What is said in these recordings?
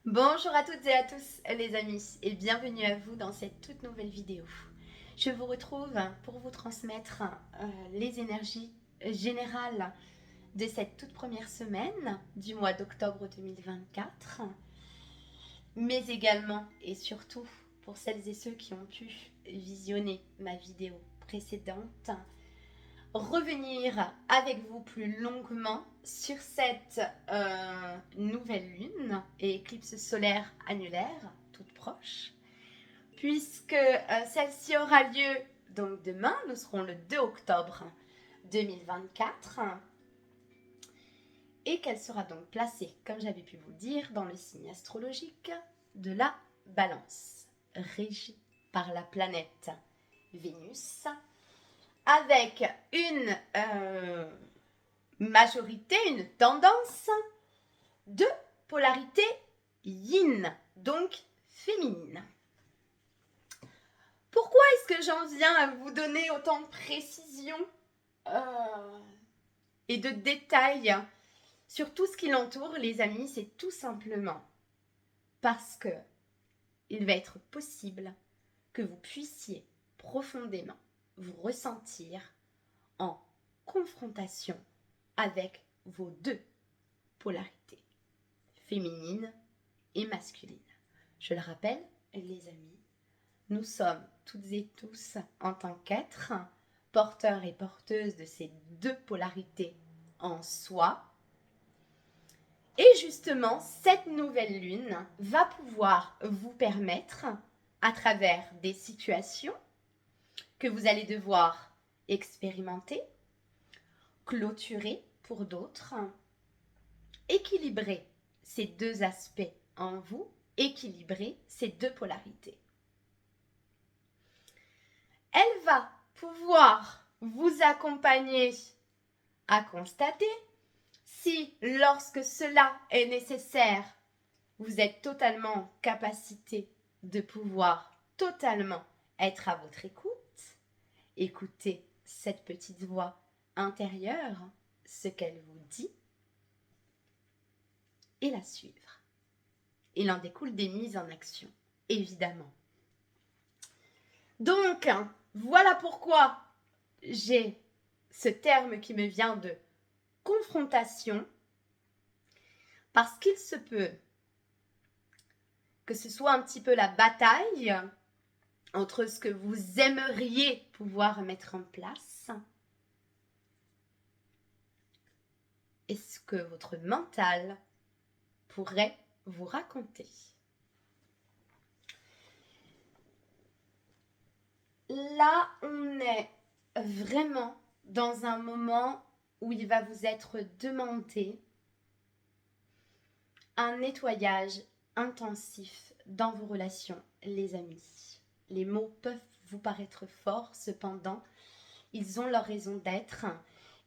Bonjour à toutes et à tous les amis et bienvenue à vous dans cette toute nouvelle vidéo. Je vous retrouve pour vous transmettre les énergies générales de cette toute première semaine du mois d'octobre 2024, mais également et surtout pour celles et ceux qui ont pu visionner ma vidéo précédente, revenir avec vous plus longuement sur cette nouvelle lune et éclipse solaire annulaire toute proche, puisque celle-ci aura lieu donc demain. Nous serons le 2 octobre 2024 et qu'elle sera donc placée, comme j'avais pu vous le dire, dans le signe astrologique de la Balance, régie par la planète Vénus, avec une majorité, une tendance de polarité yin, donc féminine. Pourquoi est-ce que j'en viens à vous donner autant de précision et de détails sur tout ce qui l'entoure, les amis? C'est tout simplement parce que il va être possible que vous puissiez profondément vous ressentir en confrontation avec vos deux polarités, féminine et masculine. Je le rappelle, les amis, nous sommes toutes et tous en tant qu'êtres porteurs et porteuses de ces deux polarités en soi. Et justement, cette nouvelle lune va pouvoir vous permettre, à travers des situations que vous allez devoir expérimenter, clôturer pour d'autres, équilibrer ces deux aspects en vous, équilibrer ces deux polarités. Elle va pouvoir vous accompagner à constater si, lorsque cela est nécessaire, vous êtes totalement en capacité de pouvoir totalement être à votre écoute, écouter cette petite voix intérieure, ce qu'elle vous dit, et la suivre. Il en découle des mises en action, évidemment. Donc, voilà pourquoi j'ai ce terme qui me vient de confrontation, parce qu'il se peut que ce soit un petit peu la bataille entre ce que vous aimeriez pouvoir mettre en place et ce que votre mental pourrait vous raconter. Là, on est vraiment dans un moment où il va vous être demandé un nettoyage intensif dans vos relations, les amis. Les mots peuvent vous paraître forts, cependant, ils ont leur raison d'être.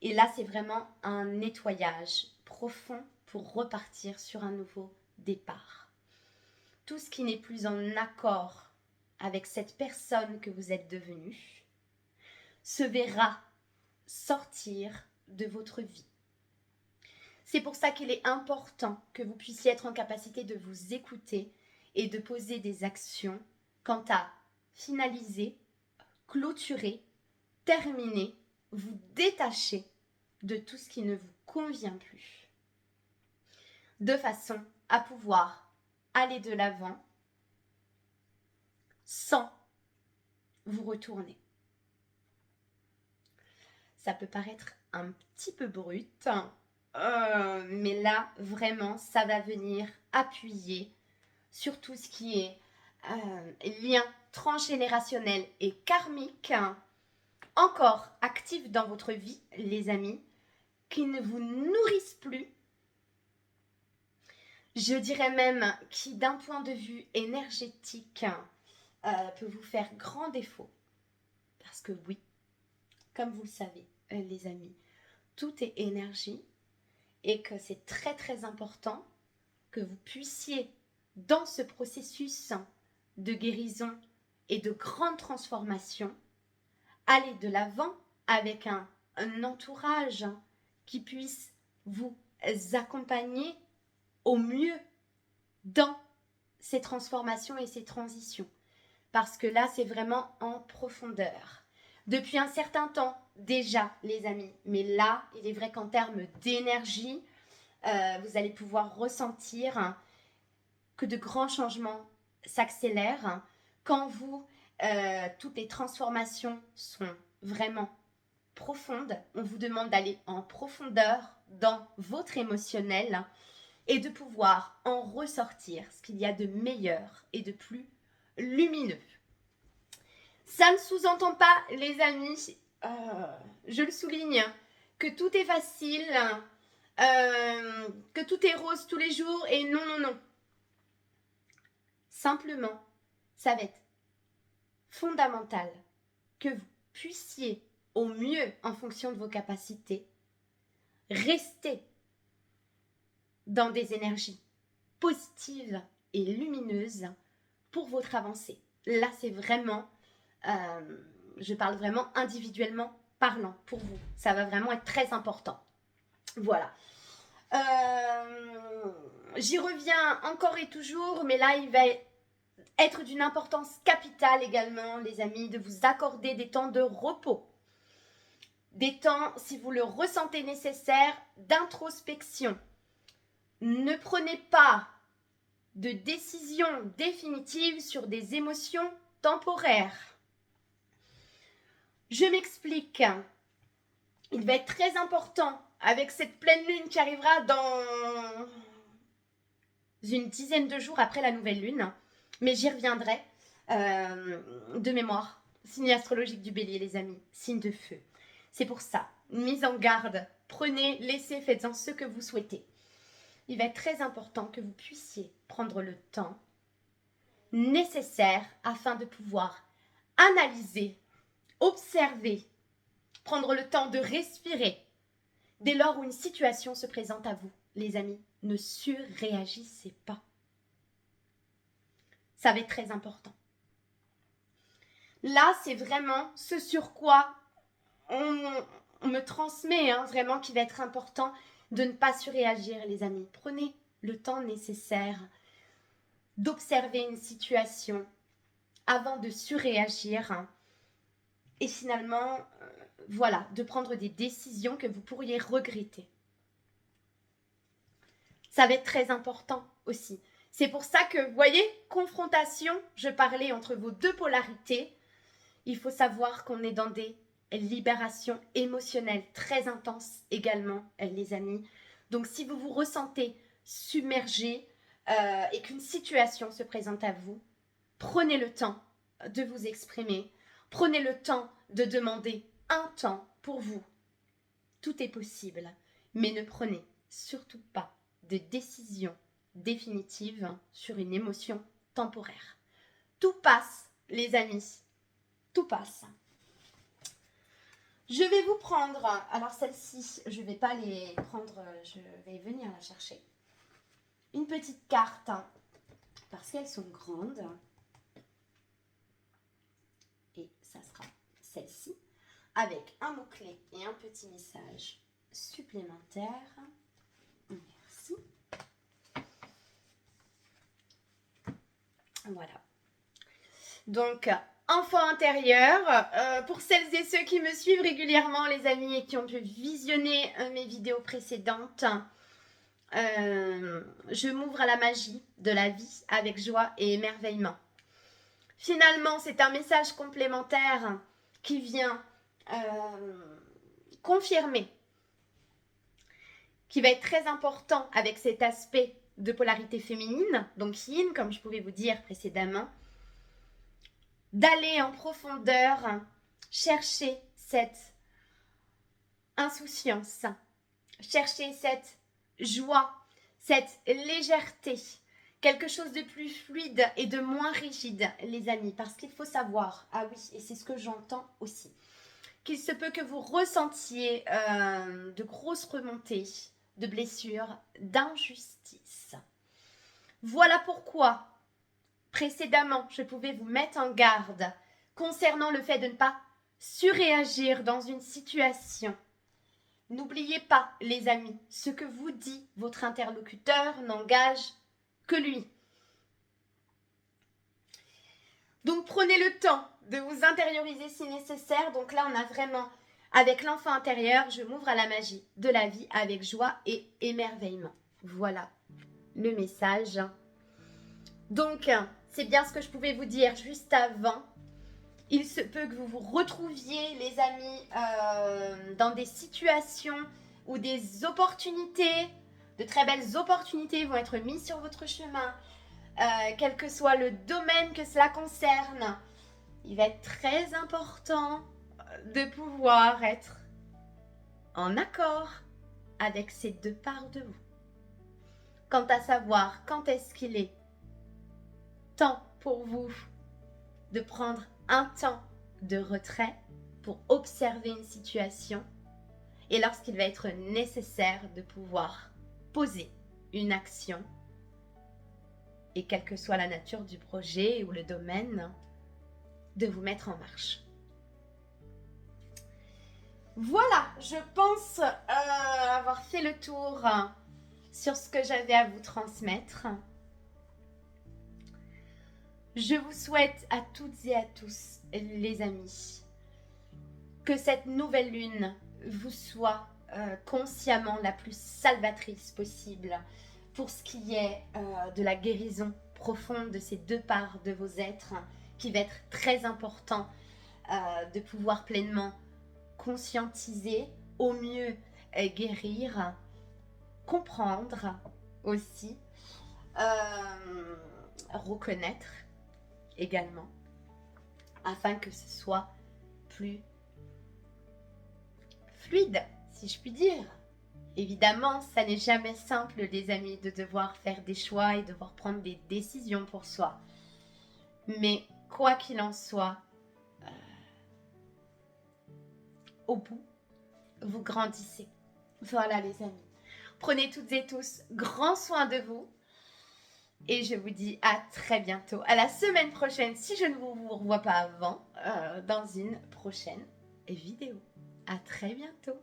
Et là, c'est vraiment un nettoyage profond pour repartir sur un nouveau départ. Tout ce qui n'est plus en accord avec cette personne que vous êtes devenue se verra sortir de votre vie. C'est pour ça qu'il est important que vous puissiez être en capacité de vous écouter et de poser des actions quant à finaliser, clôturer, terminer, vous détacher de tout ce qui ne vous convient plus, de façon à pouvoir aller de l'avant sans vous retourner. Ça peut paraître un petit peu brut, mais là, vraiment, ça va venir appuyer sur tout ce qui est lien transgénérationnel et karmique, encore actif dans votre vie, les amis, qui ne vous nourrissent plus. Je dirais même qui, d'un point de vue énergétique, peut vous faire grand défaut. Parce que oui, comme vous le savez, les amis, tout est énergie et que c'est très très important que vous puissiez, dans ce processus de guérison et de grande transformation, aller de l'avant avec un entourage qui puisse vous accompagner au mieux dans ces transformations et ces transitions. Parce que là, c'est vraiment en profondeur. Depuis un certain temps déjà, les amis. Mais là, il est vrai qu'en termes d'énergie, vous allez pouvoir ressentir que de grands changements s'accélèrent quand toutes les transformations sont vraiment profondes. On vous demande d'aller en profondeur dans votre émotionnel et de pouvoir en ressortir ce qu'il y a de meilleur et de plus lumineux. Ça ne sous-entend pas, les amis, je le souligne, que tout est facile, que tout est rose tous les jours, et non, non, non. Simplement, ça va être fondamental que vous puissiez, au mieux en fonction de vos capacités, rester dans des énergies positives et lumineuses pour votre avancée. Là, c'est vraiment, je parle vraiment individuellement parlant pour vous. Ça va vraiment être très important. Voilà. J'y reviens encore et toujours, mais là, il va être d'une importance capitale également, les amis, de vous accorder des temps de repos. Des temps, si vous le ressentez nécessaire, d'introspection. Ne prenez pas de décisions définitives sur des émotions temporaires. Je m'explique. Il va être très important avec cette pleine lune qui arrivera dans une dizaine de jours après la nouvelle lune, mais j'y reviendrai de mémoire. Signe astrologique du Bélier, les amis, signe de feu. C'est pour ça, mise en garde, prenez, laissez, faites-en ce que vous souhaitez. Il va être très important que vous puissiez prendre le temps nécessaire afin de pouvoir analyser, observer, prendre le temps de respirer dès lors où une situation se présente à vous. Les amis, ne surréagissez pas. Ça va être très important. Là, c'est vraiment ce sur quoi on me transmet, vraiment, qui va être important de ne pas surréagir, les amis. Prenez le temps nécessaire d'observer une situation avant de surréagir et finalement, voilà, de prendre des décisions que vous pourriez regretter. Ça va être très important aussi. C'est pour ça que, vous voyez, confrontation, je parlais entre vos deux polarités. Il faut savoir qu'on est dans des libérations émotionnelles très intenses également, les amis. Donc, si vous vous ressentez submergé et qu'une situation se présente à vous, prenez le temps de vous exprimer. Prenez le temps de demander un temps pour vous. Tout est possible, mais ne prenez surtout pas de décision définitive sur une émotion temporaire. Tout passe, les amis. Tout passe. Je vais vous prendre, alors celle-ci, je ne vais pas les prendre, je vais venir la chercher. Une petite carte, parce qu'elles sont grandes. Et ça sera celle-ci, avec un mot-clé et un petit message supplémentaire. Merci. Voilà. Donc, enfant intérieur, pour celles et ceux qui me suivent régulièrement, les amis, et qui ont pu visionner mes vidéos précédentes, je m'ouvre à la magie de la vie avec joie et émerveillement. Finalement, c'est un message complémentaire qui vient confirmer, qui va être très important avec cet aspect de polarité féminine, donc yin, comme je pouvais vous dire précédemment, d'aller en profondeur chercher cette insouciance, chercher cette joie, cette légèreté, quelque chose de plus fluide et de moins rigide, les amis, parce qu'il faut savoir, ah oui, et c'est ce que j'entends aussi, qu'il se peut que vous ressentiez de grosses remontées de blessures, d'injustice. Voilà pourquoi, précédemment, je pouvais vous mettre en garde concernant le fait de ne pas surréagir dans une situation. N'oubliez pas, les amis, ce que vous dit votre interlocuteur n'engage que lui. Donc prenez le temps de vous intérioriser si nécessaire. Donc là, on a vraiment, avec l'enfant intérieur, je m'ouvre à la magie de la vie avec joie et émerveillement. Voilà le message. Donc, c'est bien ce que je pouvais vous dire juste avant. Il se peut que vous vous retrouviez, les amis, dans des situations où des opportunités, de très belles opportunités vont être mises sur votre chemin. Quel que soit le domaine que cela concerne, il va être très important de pouvoir être en accord avec ces deux parts de vous. Quant à savoir quand est-ce qu'il est temps pour vous de prendre un temps de retrait pour observer une situation et lorsqu'il va être nécessaire de pouvoir poser une action et quelle que soit la nature du projet ou le domaine, de vous mettre en marche. Voilà, je pense avoir fait le tour sur ce que j'avais à vous transmettre. Je vous souhaite à toutes et à tous, les amis, que cette nouvelle lune vous soit consciemment la plus salvatrice possible pour ce qui est de la guérison profonde de ces deux parts de vos êtres, qui va être très important de pouvoir pleinement conscientiser, au mieux guérir, comprendre aussi, reconnaître également, afin que ce soit plus fluide, si je puis dire. Évidemment, ça n'est jamais simple, les amis, de devoir faire des choix et devoir prendre des décisions pour soi. Mais quoi qu'il en soit, au bout, vous grandissez. Voilà, les amis. Prenez toutes et tous grand soin de vous. Et je vous dis à très bientôt, à la semaine prochaine, si je ne vous revois pas avant, dans une prochaine vidéo. À très bientôt.